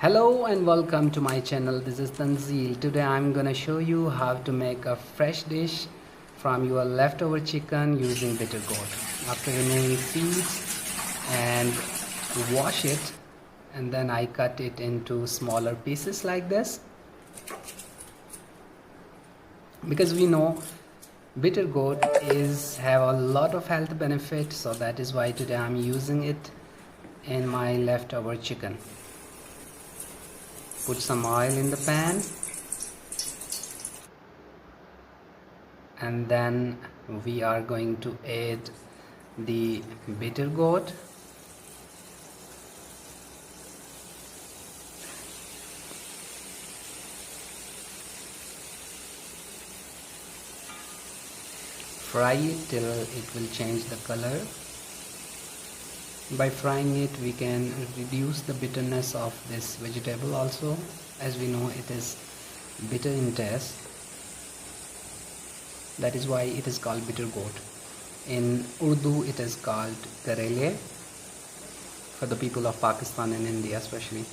Hello and welcome to my channel. This is Tanzeel. Today I'm gonna show you how to make a fresh dish from your leftover chicken using bitter gourd. After removing seeds and wash it, and then I cut it into smaller pieces like this, because we know bitter gourd have a lot of health benefits, so that is why today I'm using it in my leftover chicken. Put some oil in the pan, and then we are going to add the bitter gourd. Fry it till it will change the color. By frying it, we can reduce the bitterness of this vegetable also, as we know it is bitter in taste. That is why it is called bitter gourd. In Urdu it is called karele, for the people of Pakistan and India especially.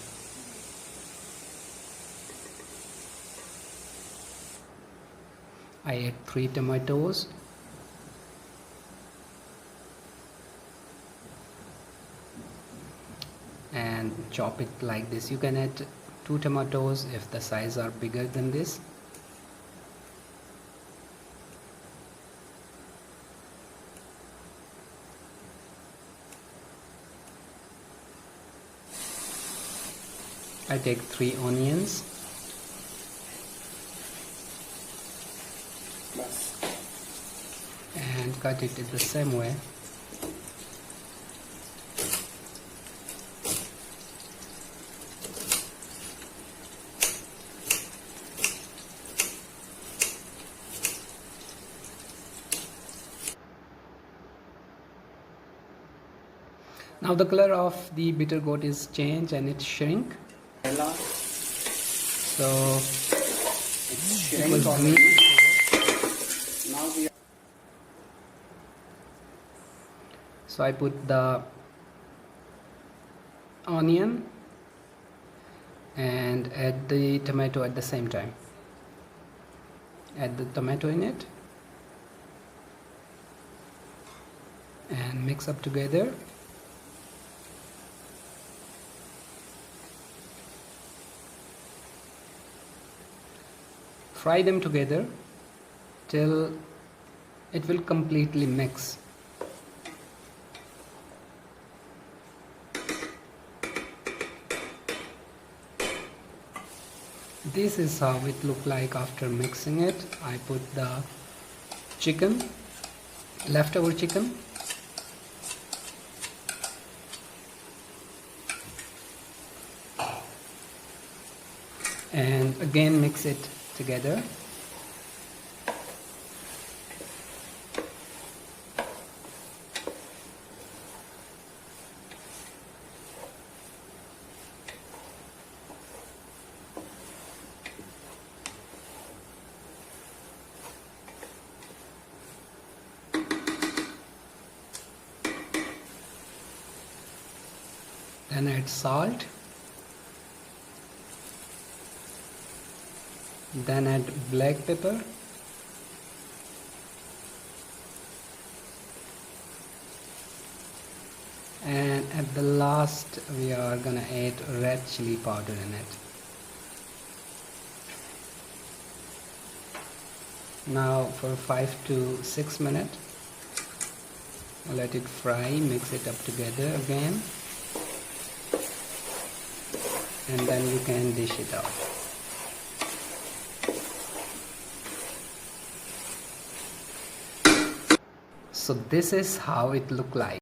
I add 3 tomatoes. And chop it like this. You can add 2 tomatoes if the size are bigger than this. I take 3 onions. And cut it in the same way. Now the color of the bitter gourd is changed and it shrink. So it was green. So I put the onion and add the tomato at the same time. Add the tomato in it and mix up together. Fry them together till it will completely mix. This is how it look like after mixing it. I put the chicken, leftover chicken, and again mix it together. Then add salt. Then add black pepper. And at the last we are gonna add red chili powder in it. Now for 5 to 6 minutes, let it fry, mix it up together again, and then you can dish it out. So this is how it look like.